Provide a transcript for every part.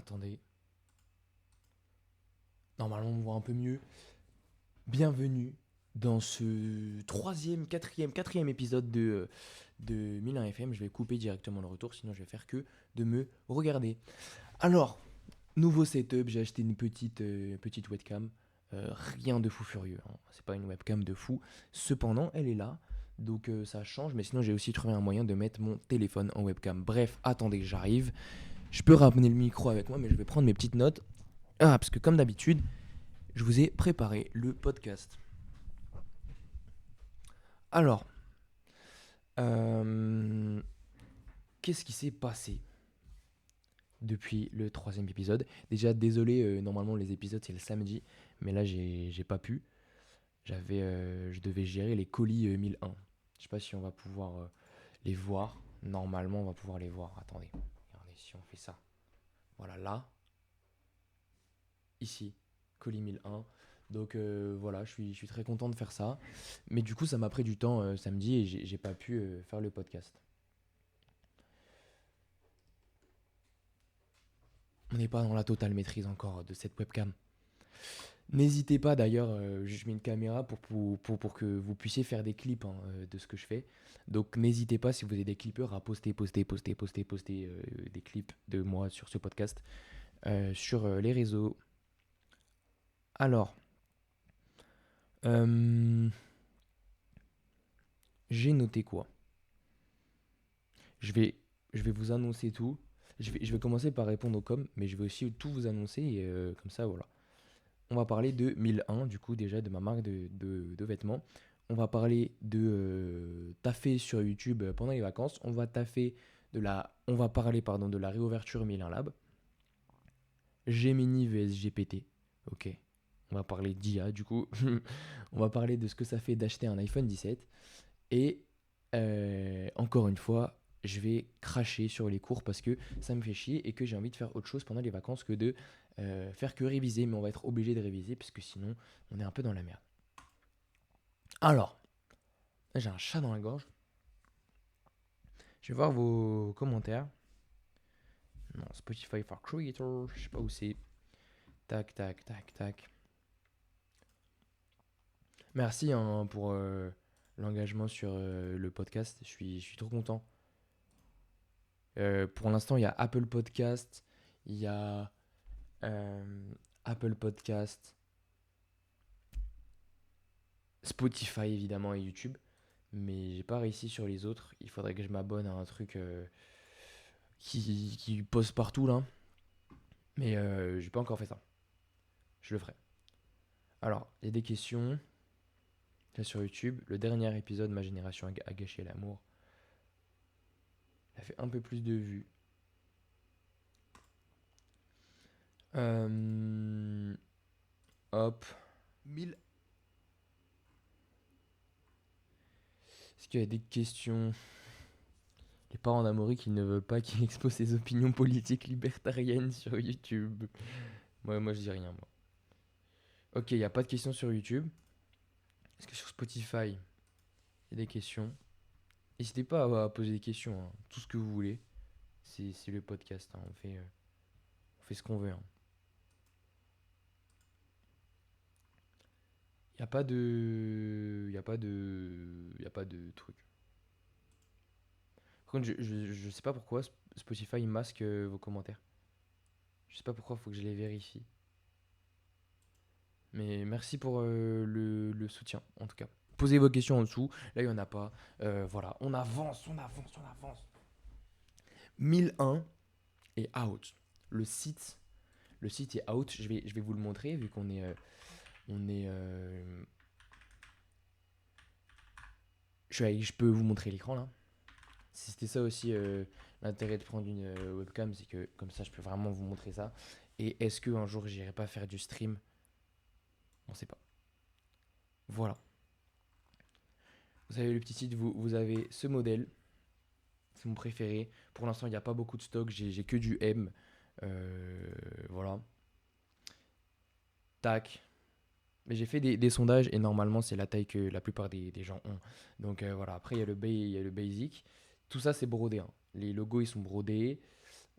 Attendez. Normalement, on me voit un peu mieux. Bienvenue dans ce quatrième épisode de 1001 FM. Je vais couper directement le retour, sinon je vais faire que de me regarder. Alors, nouveau setup, j'ai acheté une petite webcam. Rien de fou furieux, hein. C'est pas une webcam de fou. Cependant, elle est là. Donc ça change, mais sinon j'ai aussi trouvé un moyen de mettre mon téléphone en webcam. Bref, attendez, j'arrive. Je peux ramener le micro avec moi, mais je vais prendre mes petites notes. Ah, parce que comme d'habitude, je vous ai préparé le podcast. Alors, euh, qu'est-ce qui s'est passé depuis le troisième épisode? Déjà, désolé, normalement les épisodes c'est le samedi, mais là j'ai pas pu. Je devais gérer les colis 1001. Je sais pas si on va pouvoir les voir. Normalement, on va pouvoir les voir. Attendez, regardez si on fait ça. Voilà, là, ici, colis 1001. Donc voilà, je suis très content de faire ça. Mais du coup, ça m'a pris du temps samedi et j'ai pas pu faire le podcast. On n'est pas dans la totale maîtrise encore de cette webcam. N'hésitez pas d'ailleurs, je mets une caméra pour que vous puissiez faire des clips hein, de ce que je fais. Donc n'hésitez pas si vous avez des clippers à poster des clips de moi sur ce podcast, sur les réseaux. Alors, euh, j'ai noté quoi? je vais, je vais vous annoncer tout. Je vais commencer par répondre aux coms, mais je vais aussi tout vous annoncer et comme ça voilà. On va parler de 1001, du coup, déjà, de ma marque de vêtements. On va parler de taffer sur YouTube pendant les vacances. On va parler pardon, de la réouverture 1001 Lab. Gemini vs GPT. Ok. On va parler d'IA, du coup. On va parler de ce que ça fait d'acheter un iPhone 17. Et encore une fois, je vais cracher sur les cours parce que ça me fait chier et que j'ai envie de faire autre chose pendant les vacances que de faire que réviser. Mais on va être obligé de réviser parce que sinon, on est un peu dans la merde. Alors, là, j'ai un chat dans la gorge. Je vais voir vos commentaires. Non, Spotify for Creator, je sais pas où c'est. Tac, tac, tac, tac. Merci hein, pour l'engagement sur le podcast. Je suis trop content. Pour l'instant, il y a Apple Podcast, il y a Apple Podcast, Spotify évidemment et YouTube. Mais j'ai pas réussi sur les autres. Il faudrait que je m'abonne à un truc qui poste partout là. Mais j'ai pas encore fait ça. Je le ferai. Alors, il y a des questions. Là sur YouTube, le dernier épisode, Ma génération a gâché l'amour, il a fait un peu plus de vues. Euh, hop. 1000. Est-ce qu'il y a des questions? Les parents d'Amaury qui ne veulent pas qu'il expose ses opinions politiques libertariennes sur YouTube. Moi je dis rien, moi. Ok, il n'y a pas de questions sur YouTube. Est-ce que sur Spotify, il y a des questions? N'hésitez pas à poser des questions, hein. Tout ce que vous voulez. C'est le podcast, hein. On fait ce qu'on veut, hein. Il n'y a pas de. Il n'y a pas de. Il n'y a pas de truc. Par contre, je sais pas pourquoi Spotify masque vos commentaires. Je sais pas pourquoi, faut que je les vérifie. Mais merci pour le soutien, en tout cas. Posez vos questions en dessous. Là, il n'y en a pas. Voilà, on avance, on avance, on avance. 1001 est out. Le site, le site est out. Je vais vous le montrer vu qu'on est. On est je peux vous montrer l'écran là. C'était ça aussi l'intérêt de prendre une webcam, c'est que comme ça je peux vraiment vous montrer ça. Et est-ce qu'un jour j'irai pas faire du stream? On sait pas. Voilà. Vous avez le petit site, vous avez ce modèle. C'est mon préféré. Pour l'instant, il n'y a pas beaucoup de stock. J'ai que du M. Voilà. Tac. Mais j'ai fait des sondages et normalement, c'est la taille que la plupart des gens ont. Donc voilà. Après, il y a le basic. Tout ça, c'est brodé, hein. Les logos, ils sont brodés.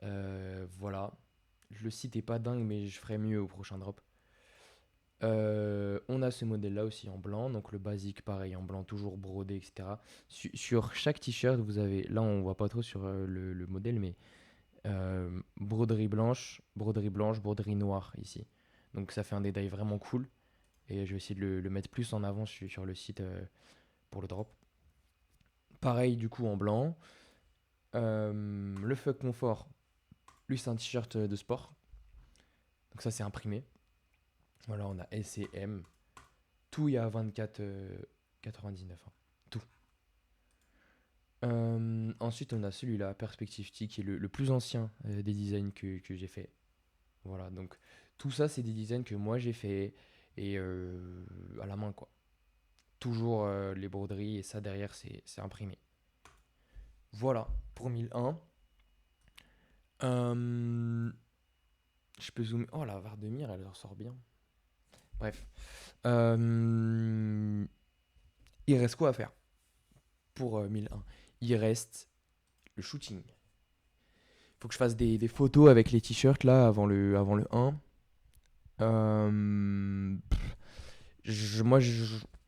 Voilà. Le site est pas dingue, mais je ferai mieux au prochain drop. On a ce modèle-là aussi en blanc, donc le basique pareil en blanc, toujours brodé, etc. Sur chaque t-shirt, vous avez, là on voit pas trop sur le modèle, mais broderie blanche, broderie noire ici. Donc ça fait un détail vraiment cool. Et je vais essayer de le mettre plus en avant sur le site pour le drop. Pareil du coup en blanc. Le Fuck Confort, lui c'est un t-shirt de sport. Donc ça c'est imprimé. Voilà, on a S et M. Tout il y a 24,99. Hein. Tout. Ensuite on a celui-là, Perspective T, qui est le plus ancien des designs que j'ai fait. Voilà, donc tout ça c'est des designs que moi j'ai fait et à la main quoi. Toujours les broderies et ça derrière c'est imprimé. Voilà pour 1001. Euh, je peux zoomer. Oh la Vardemir elle ressort bien. Bref. Euh, il reste quoi à faire pour 1001? Il reste le shooting. Faut que je fasse des photos avec les t-shirts là avant le 1. Euh, moi,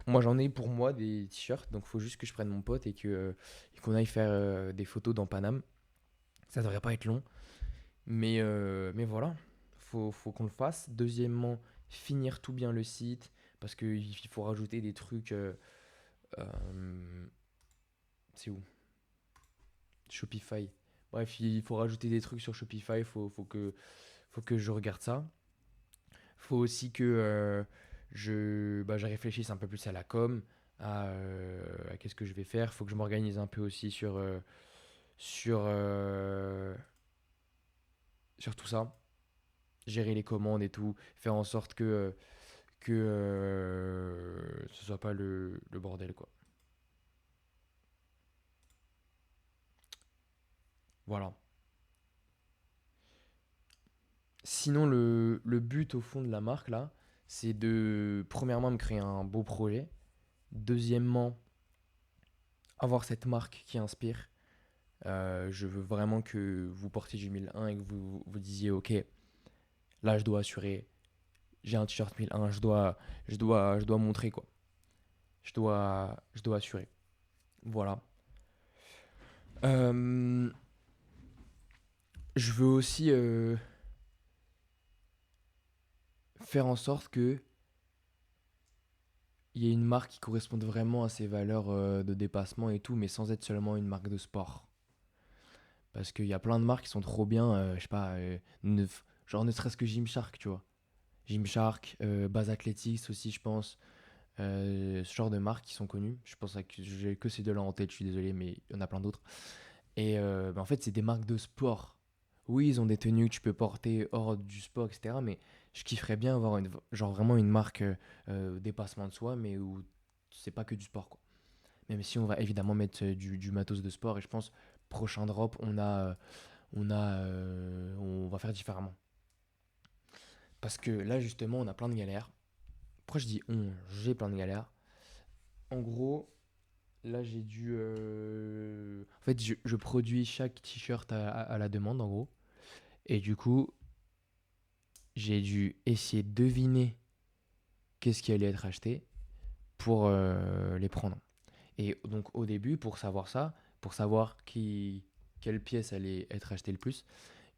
moi j'en ai pour moi des t-shirts, donc faut juste que je prenne mon pote et qu'on aille faire des photos dans Paname. Ça devrait pas être long, mais voilà, faut qu'on le fasse. Deuxièmement, finir tout bien le site, parce qu'il faut rajouter des trucs. Euh, c'est où? Shopify. Bref, il faut rajouter des trucs sur Shopify, faut que je regarde ça. Faut aussi que je réfléchisse un peu plus à la com, à qu'est-ce que je vais faire. Faut que je m'organise un peu aussi sur, euh, sur tout ça. Gérer les commandes et tout. Faire en sorte que ce soit pas le bordel, quoi. Voilà. Sinon, le but au fond de la marque, là, c'est de, premièrement, me créer un beau projet. Deuxièmement, avoir cette marque qui inspire. Je veux vraiment que vous portiez du 1001 et que vous disiez, ok, là je dois assurer, j'ai un t-shirt 1001, je dois montrer quoi. Je dois assurer. Voilà. Euh, je veux aussi faire en sorte que il y ait une marque qui corresponde vraiment à ses valeurs de dépassement et tout, mais sans être seulement une marque de sport. Parce qu'il y a plein de marques qui sont trop bien, je sais pas, genre ne serait-ce que Gymshark, tu vois. Gymshark, Base Athletics aussi, je pense. Ce genre de marques qui sont connues. Je pense que j'ai que ces deux-là en tête, je suis désolé, mais il y en a plein d'autres. Et en fait, c'est des marques de sport. Oui, ils ont des tenues que tu peux porter hors du sport, etc. Mais je kifferais bien avoir genre vraiment une marque dépassement de soi, mais où c'est pas que du sport, quoi. Même si on va évidemment mettre du matos de sport, et je pense, prochain drop, on va faire différemment. Parce que là, justement, on a plein de galères. Pourquoi je dis on? J'ai plein de galères. En gros, là, j'ai dû. En fait, je produis chaque t-shirt à la demande, en gros. Et du coup, j'ai dû essayer de deviner qu'est-ce qui allait être acheté pour les prendre. Et donc, au début, pour savoir ça, pour savoir quelle pièce allait être achetée le plus,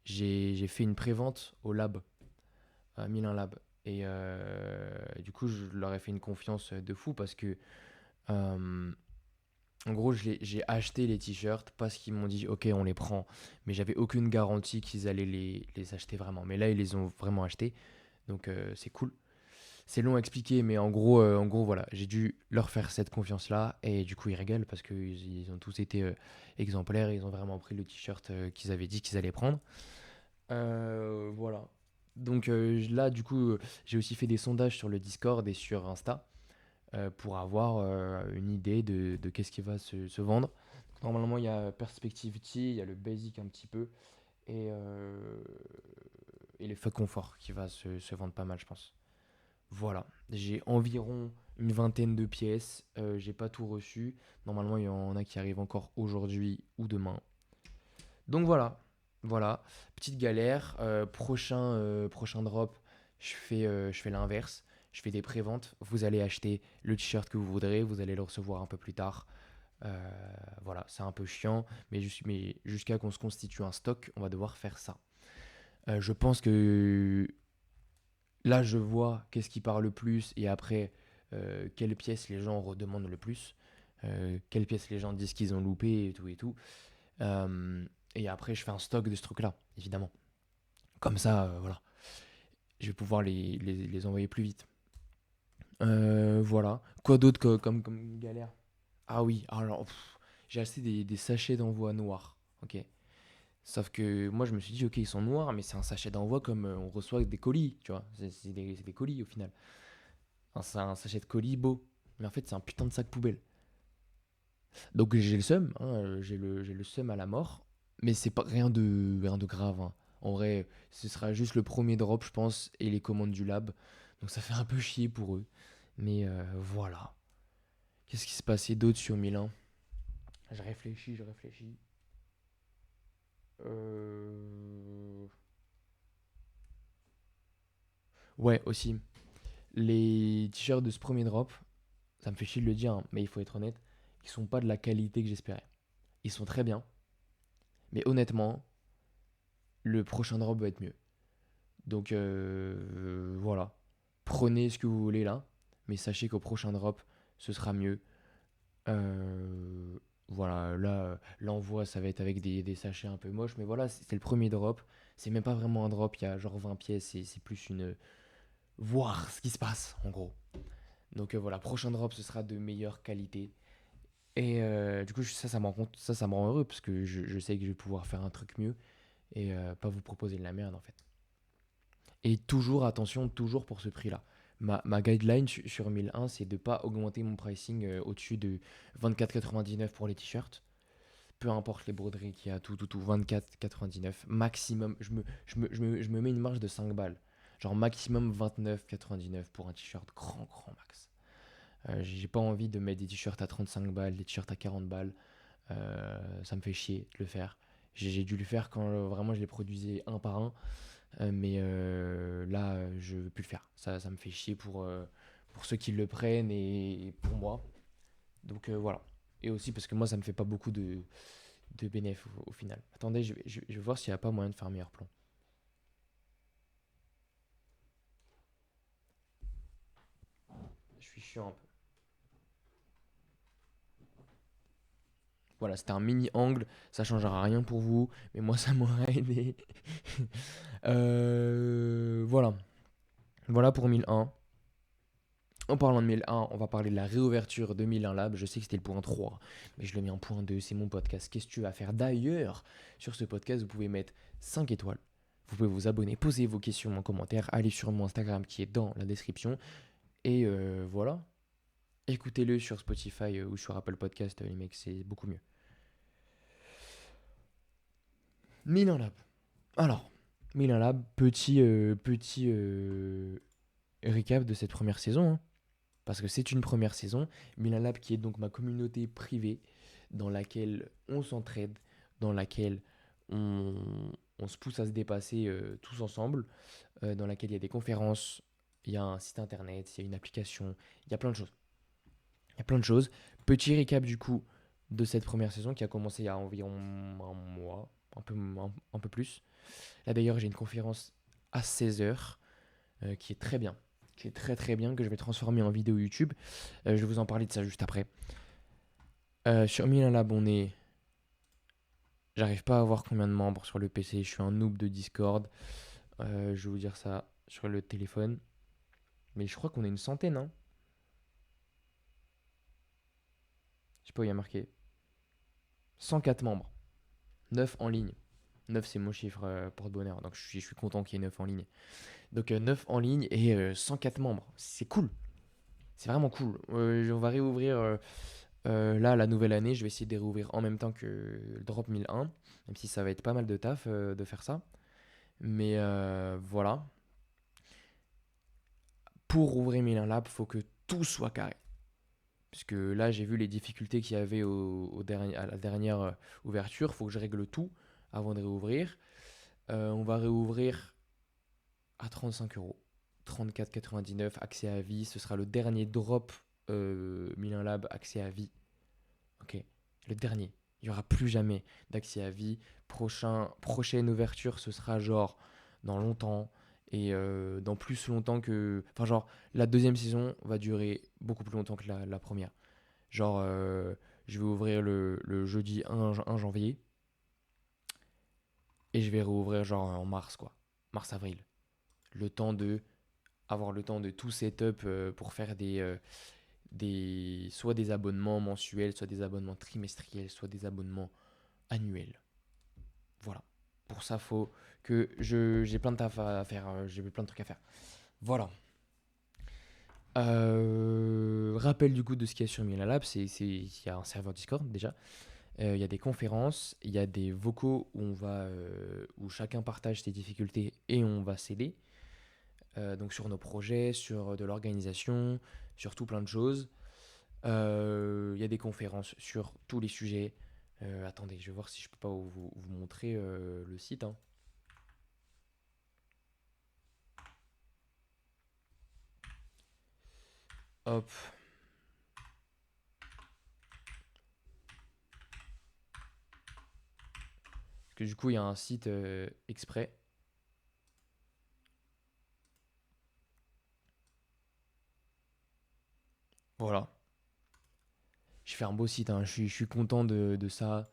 j'ai fait une prévente au lab, à Milan Lab. Et du coup, je leur ai fait une confiance de fou parce que. euh, En gros, j'ai acheté les t-shirts parce qu'ils m'ont dit ok, on les prend, mais j'avais aucune garantie qu'ils allaient les acheter vraiment. Mais là, ils les ont vraiment achetés, donc c'est cool. C'est long à expliquer, mais en gros, voilà, j'ai dû leur faire cette confiance-là et du coup, ils régalent parce qu'ils ont tous été exemplaires, ils ont vraiment pris le t-shirt qu'ils avaient dit qu'ils allaient prendre. Voilà. Donc là, du coup, j'ai aussi fait des sondages sur le Discord et sur Insta pour avoir une idée de qu'est-ce qui va se vendre. Donc, normalement, il y a Perspectivity, il y a le Basic un petit peu, et les Fuck Confort qui va se vendre pas mal, je pense. Voilà, j'ai environ une vingtaine de pièces, j'ai pas tout reçu. Normalement, il y en a qui arrivent encore aujourd'hui ou demain. Donc voilà, Voilà, petite galère. Prochain drop, je fais l'inverse. Je fais des préventes. Vous allez acheter le t-shirt que vous voudrez. Vous allez le recevoir un peu plus tard. Voilà, c'est un peu chiant. Mais jusqu'à qu'on se constitue un stock, on va devoir faire ça. Je pense que là, je vois qu'est-ce qui part le plus. Et après, quelles pièces les gens redemandent le plus. Quelles pièces les gens disent qu'ils ont loupé et tout et tout. Euh, et après, je fais un stock de ce truc-là, évidemment. Comme ça, voilà. Je vais pouvoir les envoyer plus vite. Voilà. Quoi d'autre comme galère? Ah oui, alors, j'ai acheté des sachets d'envoi noirs. Ok. Sauf que moi, je me suis dit, ok, ils sont noirs, mais c'est un sachet d'envoi comme on reçoit des colis, tu vois. C'est des colis au final. Enfin, c'est un sachet de colis beau. Mais en fait, c'est un putain de sac poubelle. Donc j'ai le seum, hein, j'ai le seum à la mort, mais c'est pas rien de grave, hein. En vrai, ce sera juste le premier drop, je pense, et les commandes du lab. Donc ça fait un peu chier pour eux. Mais voilà. Qu'est-ce qui s'est passé d'autre sur Milan? Je réfléchis, je réfléchis. Euh... Ouais, aussi. Les t-shirts de ce premier drop, ça me fait chier de le dire, hein, mais il faut être honnête, ils sont pas de la qualité que j'espérais. Ils sont très bien, mais honnêtement, le prochain drop va être mieux. Donc voilà. Prenez ce que vous voulez là, mais sachez qu'au prochain drop, ce sera mieux. Voilà, là, l'envoi, ça va être avec des sachets un peu moches, mais voilà, c'est le premier drop. C'est même pas vraiment un drop, il y a genre 20 pièces, c'est plus une. Voir ce qui se passe, en gros. Donc voilà, prochain drop, ce sera de meilleure qualité. Et du coup, ça me rend heureux, parce que je sais que je vais pouvoir faire un truc mieux et pas vous proposer de la merde en fait. Et toujours, attention, toujours pour ce prix-là. Ma guideline sur 1001, c'est de ne pas augmenter mon pricing au-dessus de 24,99 pour les t-shirts. Peu importe les broderies qu'il y a, tout, 24,99. Maximum, je me mets une marge de 5 balles. Genre maximum 29,99 pour un t-shirt grand, grand max. J'ai pas envie de mettre des t-shirts à 35 balles, des t-shirts à 40 balles. Ça me fait chier de le faire. J'ai dû le faire quand vraiment je les produisais un par un. Mais là, je veux plus le faire. Ça me fait chier pour ceux qui le prennent et pour moi. Donc voilà. Et aussi parce que moi, ça me fait pas beaucoup de bénéfices au final. Attendez, je vais voir s'il n'y a pas moyen de faire un meilleur plan. Je suis chiant un peu. Voilà, c'était un mini angle. Ça changera rien pour vous. Mais moi, ça m'aurait aidé. Voilà. Voilà pour 1001. En parlant de 1001, on va parler de la réouverture de 1001 Lab. Je sais que c'était le point 3, mais je le mets en point 2. C'est mon podcast. Qu'est-ce que tu vas faire? D'ailleurs, sur ce podcast, vous pouvez mettre 5 étoiles. Vous pouvez vous abonner, poser vos questions en commentaire, aller sur mon Instagram qui est dans la description. Et voilà. Écoutez-le sur Spotify ou sur Apple Podcast, les mecs, c'est beaucoup mieux. 1001 Lab. Alors, 1001 Lab, petit récap de cette première saison, hein. Parce que c'est une première saison. Milan Lab qui est donc ma communauté privée dans laquelle on s'entraide, dans laquelle on se pousse à se dépasser tous ensemble, dans laquelle il y a des conférences, il y a un site internet, il y a une application, il y a plein de choses. Il y a plein de choses. Petit récap du coup de cette première saison qui a commencé il y a environ un mois, un peu plus. Là d'ailleurs j'ai une conférence à 16h qui est très bien, qui est très très bien, que je vais transformer en vidéo YouTube. Je vais vous en parler de ça juste après. Sur Milan Lab, on est. J'arrive pas à voir combien de membres sur le PC. Je suis un noob de Discord. Je vais vous dire ça sur le téléphone. Mais je crois qu'on est une centaine, hein. Je sais pas où il y a marqué. 104 membres. 9 en ligne. 9 c'est mon chiffre porte-bonheur. Donc je suis content qu'il y ait 9 en ligne. Donc 9 en ligne et 104 membres. C'est cool. C'est vraiment cool. On va réouvrir là, la nouvelle année. Je vais essayer de les réouvrir en même temps que le Drop 1001. Même si ça va être pas mal de taf de faire ça. Mais voilà. Pour ouvrir Milan Lab, il faut que tout soit carré. Puisque là, j'ai vu les difficultés qu'il y avait à la dernière ouverture. Il faut que je règle tout. avant de réouvrir. On va réouvrir à 35 €. 34,99 €, accès à vie. Ce sera le dernier drop Milan Lab, accès à vie. Ok, le dernier. Il n'y aura plus jamais d'accès à vie. Prochaine ouverture, ce sera genre dans longtemps. Et dans plus longtemps que. Enfin, genre, la deuxième saison va durer beaucoup plus longtemps que la première. Genre, je vais ouvrir le jeudi 1 janvier. Et je vais réouvrir genre en mars, quoi. Mars-avril. Le temps de. Avoir le temps de tout setup pour faire soit des abonnements mensuels, soit des abonnements trimestriels, soit des abonnements annuels. Voilà. Pour ça, faut que j'ai plein de taf à faire, j'ai plein de trucs à faire. Voilà. Rappel du coup de ce qu'il y a sur Milan Lab, il y a un serveur Discord déjà. Il y a des conférences, il y a des vocaux où chacun partage ses difficultés et on va s'aider. Donc sur nos projets, sur de l'organisation, sur tout plein de choses. Il y a des conférences sur tous les sujets. Attendez, je vais voir si je peux pas vous montrer le site, hein. Hop. Parce que du coup, il y a un site exprès. Voilà. Je fais un beau site, hein. Je suis content de ça.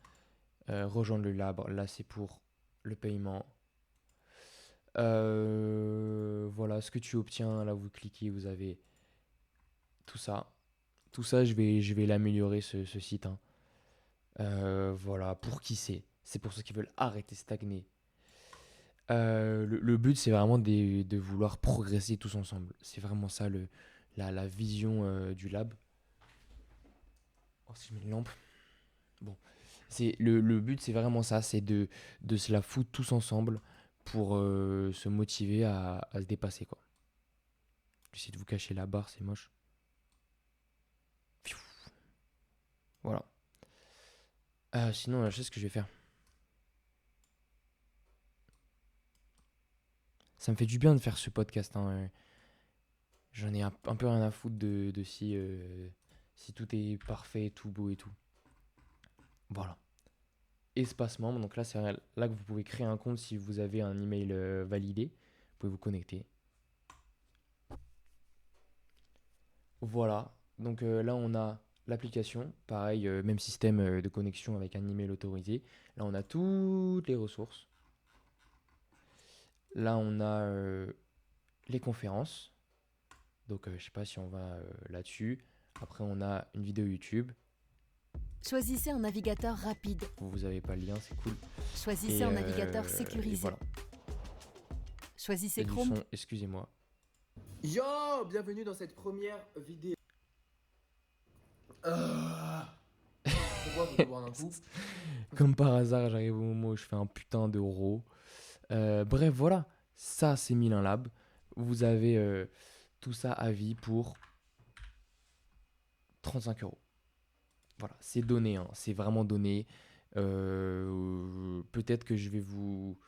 Rejoindre le lab, là c'est pour le paiement. Voilà, ce que tu obtiens, là vous cliquez, vous avez tout ça. Tout ça, je vais l'améliorer ce site, hein. Voilà, pour qui c'est. C'est pour ceux qui veulent arrêter de stagner. Le but, c'est vraiment de vouloir progresser tous ensemble. C'est vraiment ça la vision du lab. Oh, si je mets une lampe. Bon. Le but, c'est vraiment ça, c'est de se la foutre tous ensemble pour se motiver à se dépasser, quoi. J'essaie de vous cacher la barre, c'est moche. Pfiou. Voilà. Sinon, je sais ce que je vais faire. Ça me fait du bien de faire ce podcast, hein. J'en ai un peu rien à foutre de si tout est parfait, tout beau et tout. Voilà. Espace membre, donc là, c'est là que vous pouvez créer un compte si vous avez un email validé. Vous pouvez vous connecter. Voilà. Donc là, on a l'application. Pareil, même système de connexion avec un email autorisé. Là, on a toutes les ressources. Là, on a les conférences. Donc, je sais pas si on va là-dessus. Après, on a une vidéo YouTube. Choisissez un navigateur rapide. Vous avez pas le lien, c'est cool. Choisissez un navigateur sécurisé. Et voilà. Choisissez Et du Chrome. son, excusez-moi. Yo, bienvenue dans cette première vidéo. Pourquoi vous boire un coup? Comme par hasard, j'arrive au moment où je fais un putain d'euro. Bref, voilà. Ça, c'est Milan Lab. Vous avez tout ça à vie pour 35 €. Voilà, c'est donné, hein. C'est vraiment donné. Peut-être que je vais vous.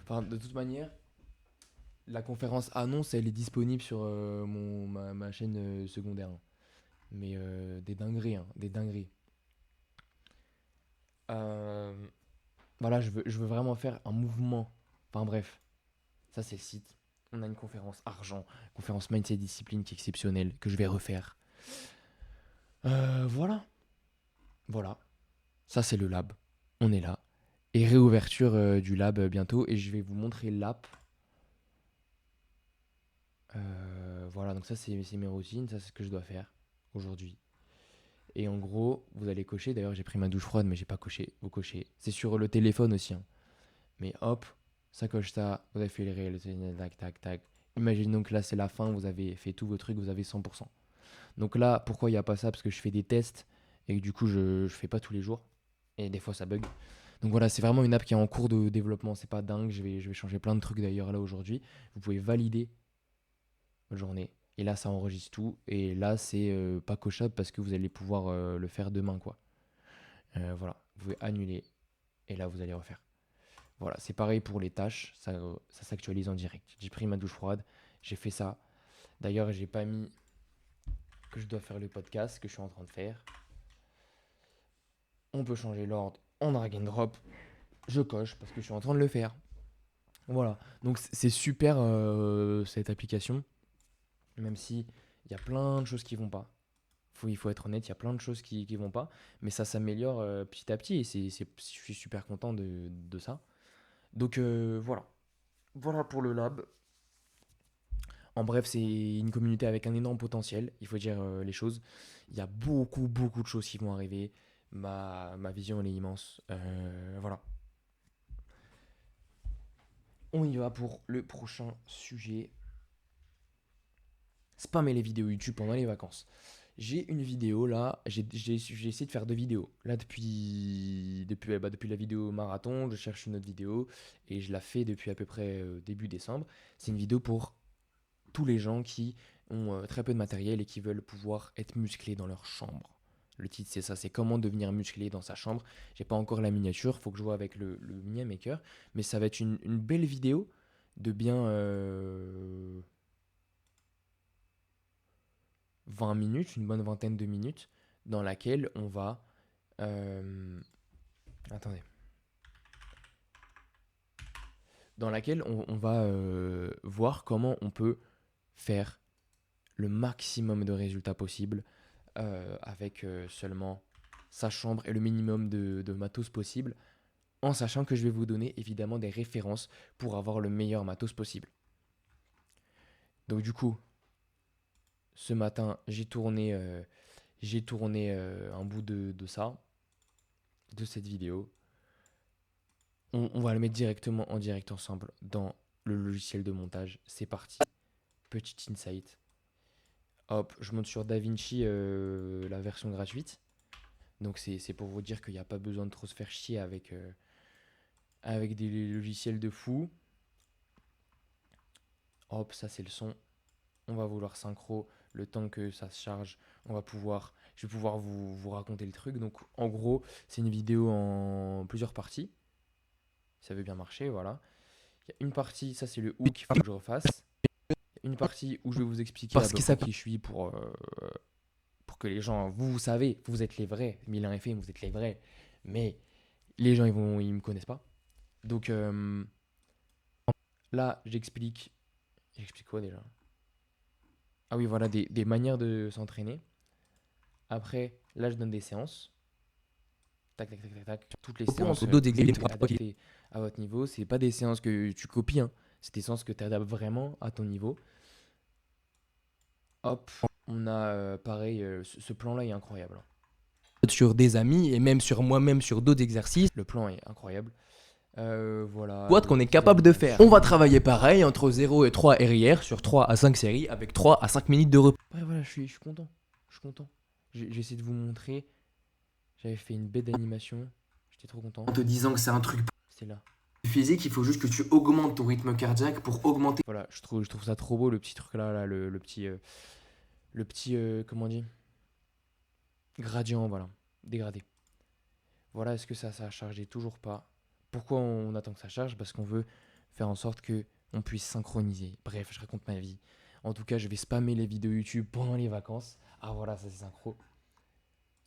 Enfin, de toute manière, la conférence annonce, elle est disponible sur ma chaîne secondaire, hein. Mais des dingueries, hein, des dingueries. Euh, voilà, je veux vraiment faire un mouvement. Enfin bref, ça c'est le site. On a une conférence argent, conférence mindset discipline qui est exceptionnelle, que je vais refaire. Voilà, voilà. Ça c'est le lab. On est là. Et réouverture du lab bientôt. Et je vais vous montrer l'app. Voilà, donc ça c'est mes routines, ça c'est ce que je dois faire aujourd'hui. Et en gros, vous allez cocher. D'ailleurs, j'ai pris ma douche froide, mais j'ai pas coché. Vous cochez. C'est sur le téléphone aussi, hein. Mais hop, ça coche ça. Vous avez fait les réels. Tac, tac, tac. Imaginons que là, c'est la fin. Vous avez fait tous vos trucs. Vous avez 100%. Donc là, pourquoi il n'y a pas ça? Parce que je fais des tests. Et que du coup, je fais pas tous les jours. Et des fois, ça bug. Donc voilà, c'est vraiment une app qui est en cours de développement. C'est pas dingue. Je vais changer plein de trucs d'ailleurs là aujourd'hui. Vous pouvez valider votre journée. Et là, ça enregistre tout. Et là, c'est pas cochable parce que vous allez pouvoir le faire demain, quoi. Voilà, vous pouvez annuler et là vous allez refaire. Voilà, c'est pareil pour les tâches, ça s'actualise en direct. J'ai pris ma douche froide, j'ai fait ça. D'ailleurs, j'ai pas mis que je dois faire le podcast que je suis en train de faire. On peut changer l'ordre en drag and drop. Je coche parce que je suis en train de le faire. Voilà, donc c'est super cette application, même si il y a plein de choses qui vont pas. Il faut être honnête, il y a plein de choses qui vont pas, mais ça s'améliore petit à petit et je suis super content de ça. Donc voilà. Voilà pour le lab. En bref, c'est une communauté avec un énorme potentiel, il faut dire les choses. Il y a beaucoup, beaucoup de choses qui vont arriver. Ma vision, elle est immense. Voilà. On y va pour le prochain sujet. Spammer les vidéos YouTube pendant les vacances. J'ai une vidéo là, j'ai essayé de faire 2 vidéos. Là depuis la vidéo marathon, je cherche une autre vidéo et je la fais depuis à peu près début décembre. C'est une vidéo pour tous les gens qui ont très peu de matériel et qui veulent pouvoir être musclés dans leur chambre. Le titre c'est ça, c'est comment devenir musclé dans sa chambre. J'ai pas encore la miniature, faut que je vois avec le Mia Maker, mais ça va être une belle vidéo de bien 20 minutes, une bonne vingtaine de minutes, dans laquelle on va... attendez. Dans laquelle on va voir comment on peut faire le maximum de résultats possibles avec seulement sa chambre et le minimum de matos possible, en sachant que je vais vous donner évidemment des références pour avoir le meilleur matos possible. Donc du coup, ce matin, j'ai tourné un bout de ça, de cette vidéo. On va le mettre directement en direct ensemble dans le logiciel de montage. C'est parti. Petit insight. Hop, je monte sur DaVinci la version gratuite. Donc c'est pour vous dire qu'il n'y a pas besoin de trop se faire chier avec des logiciels de fou. Hop, ça c'est le son. On va vouloir synchro. Le temps que ça se charge, je vais pouvoir vous raconter le truc. Donc en gros, c'est une vidéo en plusieurs parties. Ça veut bien marcher, voilà. Il y a une partie, ça c'est le hook qu'il faut que je refasse. Une partie où je vais vous expliquer à peu près qui je suis pour que les gens, vous savez, vous êtes les vrais. Milan FM, vous êtes les vrais. Mais les gens, ils me connaissent pas. Donc là, j'explique. J'explique quoi déjà? Ah oui, voilà, des manières de s'entraîner. Après, là, je donne des séances. Tac, tac, tac, tac, tac. Toutes les séances adaptées à votre niveau. C'est pas des séances que tu copies, hein. C'est des séances que tu adaptes vraiment à ton niveau. Hop, on a pareil, ce plan-là est incroyable. Sur des amis et même sur moi-même sur d'autres exercices. Le plan est incroyable. Voilà. Squat qu'on est capable de faire. On va travailler pareil entre 0 et 3 RIR sur 3 à 5 séries avec 3 à 5 minutes de repos. Ouais, voilà, je suis content. Je suis content. J'ai essayé de vous montrer. J'avais fait une baie d'animation. J'étais trop content. En te disant que c'est un truc C'était là. physique, il faut juste que tu augmentes ton rythme cardiaque pour augmenter. Voilà, je trouve ça trop beau, le petit truc là, le petit... comment on dit? Gradient, voilà. Dégradé. Voilà, est-ce que ça a chargé? Toujours pas. Pourquoi on attend que ça charge? Parce qu'on veut faire en sorte que on puisse synchroniser. Bref, je raconte ma vie. En tout cas, je vais spammer les vidéos YouTube pendant les vacances. Ah voilà, ça c'est synchro.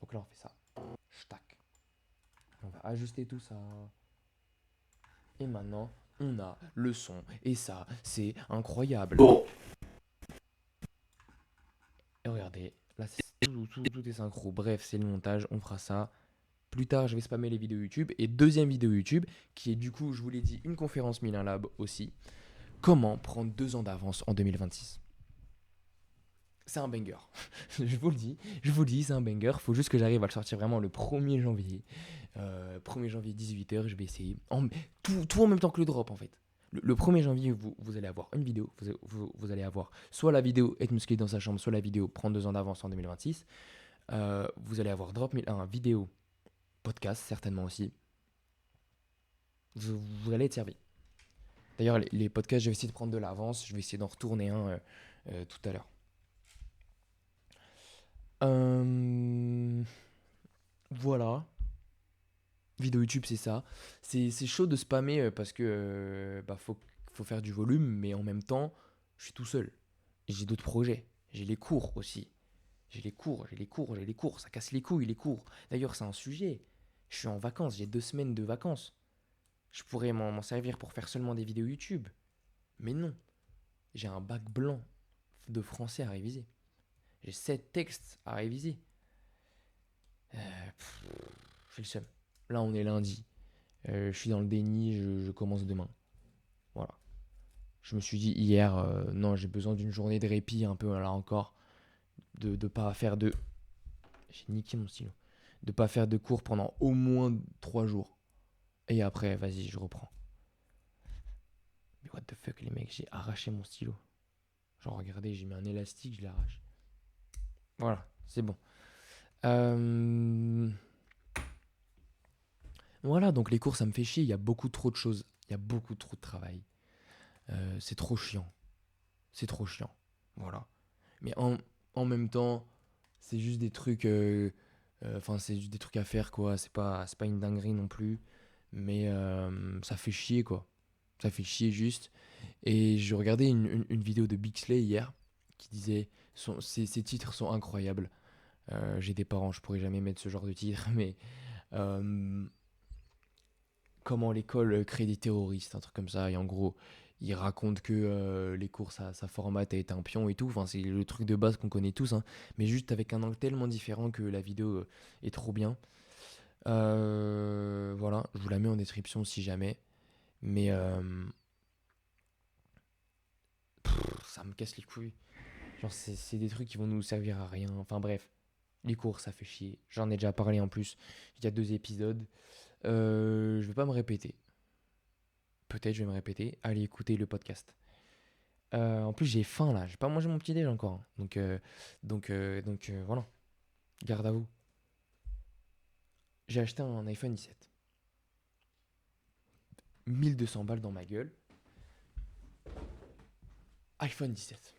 Donc là, on fait ça. Tac. On va ajuster tout ça. Et maintenant, on a le son. Et ça, c'est incroyable. Et regardez, là, tout est synchro. Bref, c'est le montage. On fera ça. Plus tard, je vais spammer les vidéos YouTube. Et deuxième vidéo YouTube, qui est du coup, je vous l'ai dit, une conférence Milan Lab aussi. Comment prendre 2 ans d'avance en 2026? C'est un banger. Je vous le dis, c'est un banger. Faut juste que j'arrive à le sortir vraiment le 1er janvier. 1er janvier, 18h, je vais essayer. Tout en même temps que le drop, en fait. Le 1er janvier, vous allez avoir une vidéo. Vous allez avoir soit la vidéo être musclé dans sa chambre, soit la vidéo prendre 2 ans d'avance en 2026. Vous allez avoir drop un vidéo podcast, certainement aussi. Vous allez être servi. D'ailleurs, les podcasts, je vais essayer de prendre de l'avance. Je vais essayer d'en retourner un tout à l'heure. Voilà. Vidéo YouTube, c'est ça. C'est chaud de spammer parce que faut faire du volume, mais en même temps, je suis tout seul. J'ai d'autres projets. J'ai les cours aussi. J'ai les cours. Ça casse les couilles, les cours. D'ailleurs, c'est un sujet. Je suis en vacances, j'ai 2 semaines de vacances. Je pourrais m'en servir pour faire seulement des vidéos YouTube. Mais non. J'ai un bac blanc de français à réviser. J'ai 7 textes à réviser. J'ai le seum. Là, on est lundi. Je suis dans le déni, je commence demain. Voilà. Je me suis dit hier, non, j'ai besoin d'une journée de répit un peu là encore. De pas faire de... J'ai niqué mon stylo. De pas faire de cours pendant au moins 3 jours. Et après, vas-y, je reprends. Mais what the fuck, les mecs, j'ai arraché mon stylo. Genre, regardez, j'ai mis un élastique, je l'arrache. Voilà, c'est bon. Voilà, donc les cours, ça me fait chier. Il y a beaucoup trop de choses. Il y a beaucoup trop de travail. C'est trop chiant. C'est trop chiant. Voilà. Mais en même temps, c'est juste des trucs. Enfin, c'est juste des trucs à faire, quoi. C'est pas une dinguerie non plus. Mais ça fait chier, quoi. Ça fait chier juste. Et je regardais une vidéo de Bixley hier qui disait ces titres sont incroyables. J'ai des parents, je pourrais jamais mettre ce genre de titre, mais comment l'école crée des terroristes, un truc comme ça. Et en gros, il raconte que les cours, ça formate a été un pion et tout. Enfin, c'est le truc de base qu'on connaît tous, hein. Mais juste avec un angle tellement différent que la vidéo est trop bien. Voilà, je vous la mets en description si jamais. Mais ça me casse les couilles. Genre, c'est des trucs qui vont nous servir à rien. Enfin bref, les cours, ça fait chier. J'en ai déjà parlé en plus. Il y a 2 épisodes. Je vais pas me répéter. Peut-être je vais me répéter. Allez écouter le podcast. En plus, j'ai faim là. J'ai pas mangé mon petit déj encore, hein. Donc voilà. Garde à vous. J'ai acheté un iPhone 17. 1200 balles dans ma gueule. iPhone 17.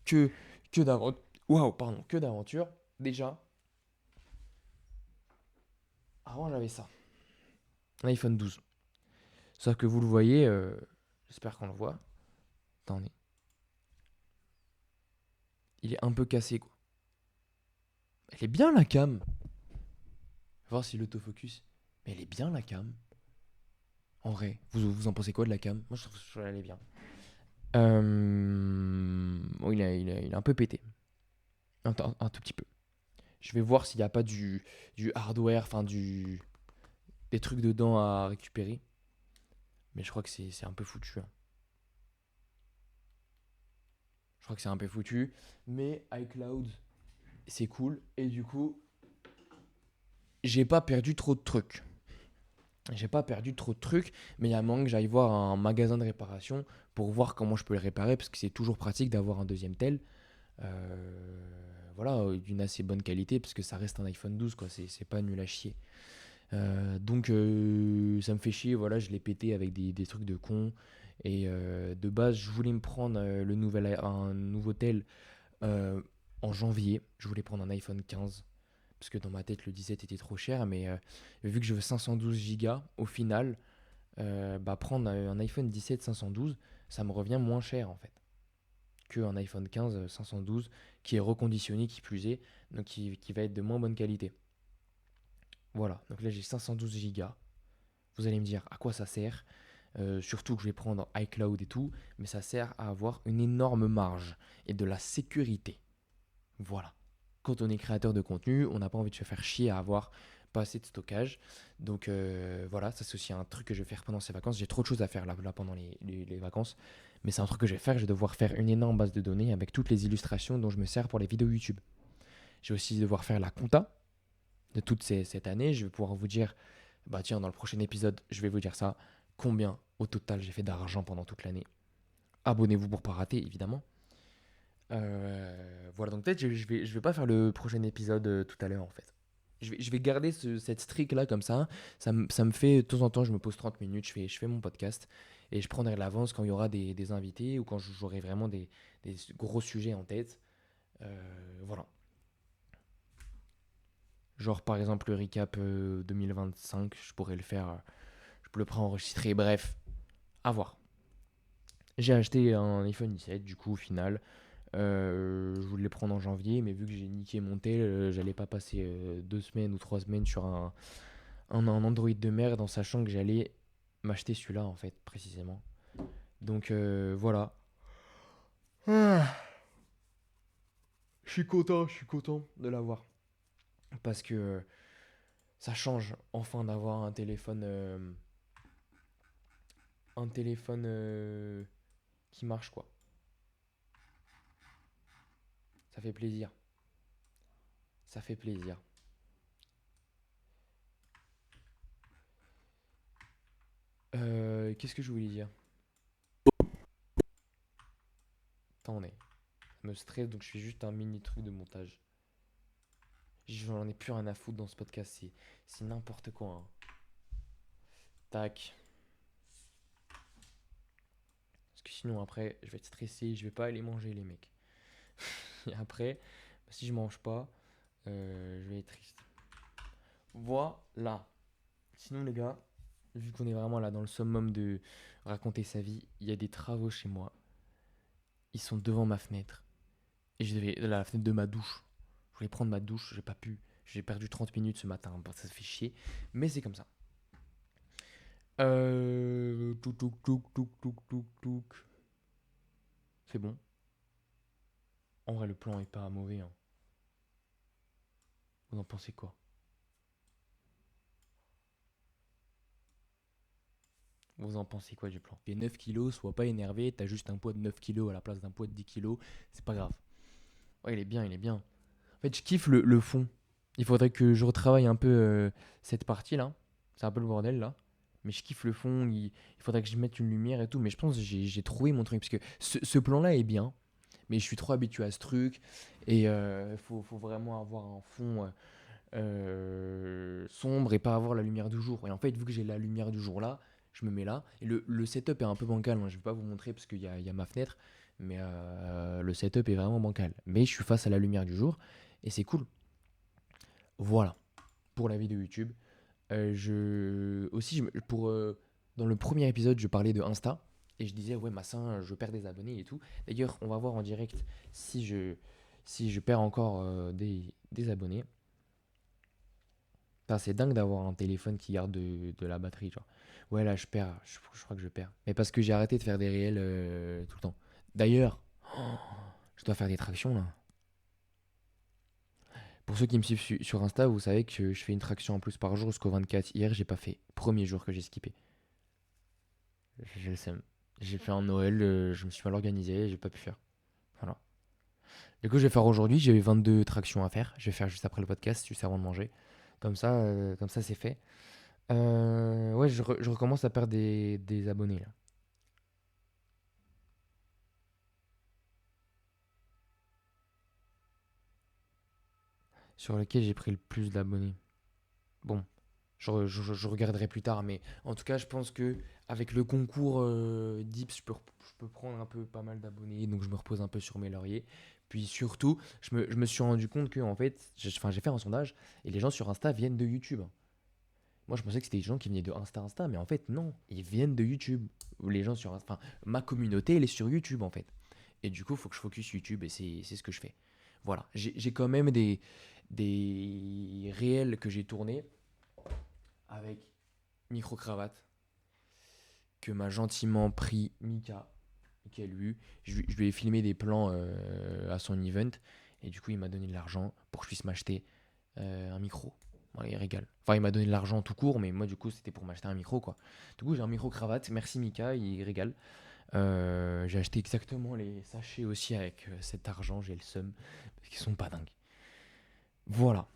Que d'aventure. Waouh, pardon. Que d'aventure. Déjà. Avant, j'avais ça. Un iPhone 12. Sauf que vous le voyez. J'espère qu'on le voit. Attendez. Il est un peu cassé, quoi. Elle est bien la cam. On va voir si l'autofocus. Mais elle est bien la cam. En vrai, vous en pensez quoi de la cam? Moi, je trouve qu'elle est bien. Bon, il est un peu pété. Un tout petit peu. Je vais voir s'il n'y a pas du hardware, enfin des trucs dedans à récupérer. Mais je crois que c'est un peu foutu, hein. Je crois que c'est un peu foutu. Mais iCloud, c'est cool. Et du coup, j'ai pas perdu trop de trucs. Mais il y a moyen que j'aille voir un magasin de réparation pour voir comment je peux le réparer, parce que c'est toujours pratique d'avoir un deuxième tel. Voilà, d'une assez bonne qualité, parce que ça reste un iPhone 12, quoi. C'est pas nul à chier. Donc ça me fait chier, voilà, je l'ai pété avec des trucs de con. Et de base, je voulais me prendre un nouveau tel en janvier. Je voulais prendre un iPhone 15 parce que dans ma tête le 17 était trop cher, mais vu que je veux 512 Go au final, prendre un iPhone 17 512, ça me revient moins cher en fait qu'un iPhone 15 512 qui est reconditionné, qui plus est, donc qui va être de moins bonne qualité. Voilà, donc là j'ai 512 Go. Vous allez me dire à quoi ça sert. Surtout que je vais prendre iCloud et tout, mais ça sert à avoir une énorme marge et de la sécurité. Voilà. Quand on est créateur de contenu, on n'a pas envie de se faire chier à avoir pas assez de stockage. Donc voilà, ça c'est aussi un truc que je vais faire pendant ces vacances. J'ai trop de choses à faire là pendant les vacances, mais c'est un truc que je vais faire. Je vais devoir faire une énorme base de données avec toutes les illustrations dont je me sers pour les vidéos YouTube. Je vais aussi devoir faire la compta de toute cette année. Je vais pouvoir vous dire, bah tiens, dans le prochain épisode, je vais vous dire ça. Combien au total j'ai fait d'argent pendant toute l'année. Abonnez-vous pour pas rater, évidemment. Voilà, donc peut-être je vais pas faire le prochain épisode tout à l'heure en fait. Je vais garder cette streak là comme ça. Ça me fait de temps en temps, je me pose 30 minutes, je fais mon podcast et je prendrai de l'avance quand il y aura des invités ou quand j'aurai vraiment des gros sujets en tête. Voilà. Genre par exemple le recap 2025, je pourrais le faire, je peux le préenregistrer, bref, à voir. J'ai acheté un iPhone 17 du coup au final. Je voulais le prendre en janvier, mais vu que j'ai niqué mon tel, j'allais pas passer 2 semaines ou 3 semaines sur un Android de merde en sachant que j'allais m'acheter celui-là en fait précisément. Donc voilà. Ah, je suis content de l'avoir. Parce que ça change enfin d'avoir un téléphone qui marche quoi. Ça fait plaisir. Ça fait plaisir. Qu'est-ce que je voulais dire? Attendez. Ça me stresse donc je fais juste un mini truc de montage. J'en ai plus rien à foutre dans ce podcast. C'est n'importe quoi, hein. Tac. Parce que sinon après je vais être stressé. Je vais pas aller manger les mecs. Et après, bah, si je mange pas, je vais être triste. Voilà. Sinon les gars, vu qu'on est vraiment là dans le summum de raconter sa vie, il y a des travaux chez moi. Ils sont devant ma fenêtre. Et je devais, la fenêtre de ma douche. Je voulais prendre ma douche, j'ai pas pu. J'ai perdu 30 minutes ce matin, bah, ça fait chier. Mais c'est comme ça. Touk touk touk touk touk touk touk. C'est bon. En vrai, le plan est pas mauvais, hein. Vous en pensez quoi? Vous en pensez quoi du plan? Fais 9 kilos, sois pas énervé, t'as juste un poids de 9 kilos à la place d'un poids de 10 kilos, c'est pas grave. Ouais, il est bien, il est bien. En fait, je kiffe le fond. Il faudrait que je retravaille un peu cette partie là. C'est un peu le bordel là. Mais je kiffe le fond. Il faudrait que je mette une lumière et tout. Mais je pense que j'ai trouvé mon truc. Parce que ce plan là est bien. Mais je suis trop habitué à ce truc. Et faut vraiment avoir un fond sombre et pas avoir la lumière du jour. Et en fait, vu que j'ai la lumière du jour là, je me mets là. Et le setup est un peu bancal, hein. Je vais pas vous montrer parce qu'il y a ma fenêtre. Mais le setup est vraiment bancal. Mais je suis face à la lumière du jour. Et c'est cool. Voilà, pour la vidéo YouTube. Aussi, dans le premier épisode, je parlais de Insta. Et je disais, ouais, Massin, je perds des abonnés et tout. D'ailleurs, on va voir en direct si je perds encore des abonnés. Putain, c'est dingue d'avoir un téléphone qui garde de la batterie, genre. Ouais, là, je crois que je perds. Mais parce que j'ai arrêté de faire des réels tout le temps. D'ailleurs, je dois faire des tractions, là. Pour ceux qui me suivent sur Insta, vous savez que je fais une traction en plus par jour jusqu'au 24. Hier, j'ai pas fait. Premier jour que j'ai skippé. J'ai le seum. J'ai fait un Noël, je me suis mal organisé, j'ai pas pu faire. Voilà. Du coup, je vais faire aujourd'hui, j'ai 22 tractions à faire. Je vais faire juste après le podcast, juste avant de manger. Comme ça c'est fait. Ouais, je recommence à perdre des abonnés là. Sur lequel j'ai pris le plus d'abonnés. Bon, je regarderai plus tard, mais en tout cas, je pense que avec le concours Dips, je peux prendre un peu pas mal d'abonnés, donc je me repose un peu sur mes lauriers. Puis surtout, je me suis rendu compte que en fait, j'ai fait un sondage et les gens sur Insta viennent de YouTube. Moi, je pensais que c'était des gens qui venaient de Insta, mais en fait, non, ils viennent de YouTube. Les gens sur Insta, enfin, ma communauté, elle est sur YouTube en fait. Et du coup, il faut que je focus YouTube et c'est ce que je fais. Voilà, j'ai quand même des réels que j'ai tournés avec micro-cravate que m'a gentiment pris Mika Lu. Je lui ai filmé des plans à son event et du coup il m'a donné de l'argent pour que je puisse m'acheter un micro. Voilà, il régale. Enfin, il m'a donné de l'argent tout court, mais moi du coup c'était pour m'acheter un micro quoi. Du coup j'ai un micro-cravate, merci Mika, il régale. J'ai acheté exactement les sachets aussi avec cet argent, j'ai le seum, parce qu'ils sont pas dingues. Voilà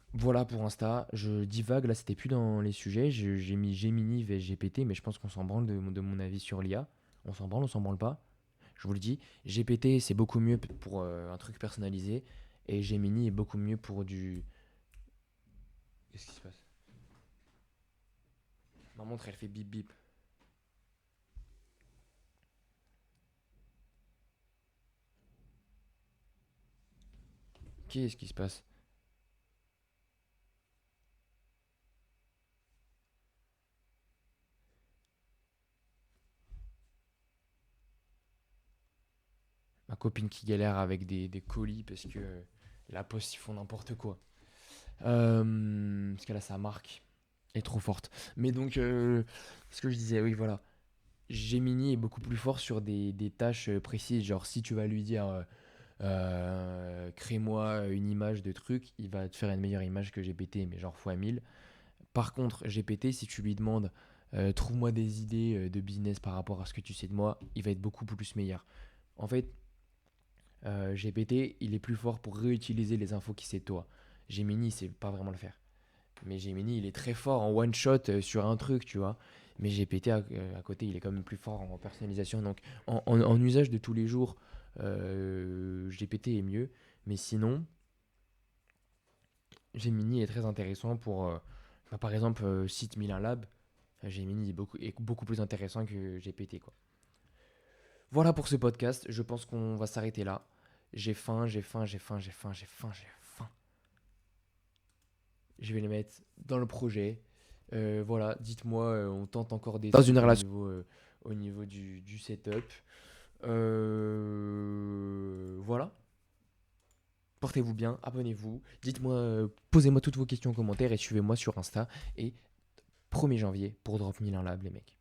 pour Insta. Je divague, là c'était plus dans les sujets. J'ai mis Gemini vs GPT, mais je pense qu'on s'en branle de mon avis sur l'IA. On s'en branle pas. Je vous le dis, GPT c'est beaucoup mieux pour un truc personnalisé, et Gemini est beaucoup mieux pour du. Qu'est-ce qui se passe? Ma montre elle fait bip bip. Qu'est-ce qui se passe? copine qui galère avec des colis parce que la poste, ils font n'importe quoi. Parce que là, sa marque est trop forte. Mais donc, ce que je disais, oui, voilà. Gemini est beaucoup plus fort sur des tâches précises. Genre, si tu vas lui dire crée-moi une image de truc, il va te faire une meilleure image que GPT, mais genre fois 1000. Par contre, GPT, si tu lui demandes trouve-moi des idées de business par rapport à ce que tu sais de moi, il va être beaucoup plus meilleur. En fait, GPT, il est plus fort pour réutiliser les infos qu'il sait de toi. Gemini, il sait pas vraiment le faire. Mais Gemini, il est très fort en one shot sur un truc, tu vois. Mais GPT à côté, il est quand même plus fort en personnalisation. Donc, en usage de tous les jours, GPT est mieux. Mais sinon, Gemini est très intéressant pour, par exemple, site Milan Lab. Gemini est beaucoup plus intéressant que GPT, quoi. Voilà pour ce podcast. Je pense qu'on va s'arrêter là. J'ai faim. Je vais les mettre dans le projet. Voilà, dites-moi, on tente encore des Dans trucs une relation. au niveau du setup. Voilà. Portez-vous bien, abonnez-vous. Dites-moi, posez-moi toutes vos questions en commentaire et suivez-moi sur Insta. Et 1er janvier pour Drop 1001 Lab, les mecs.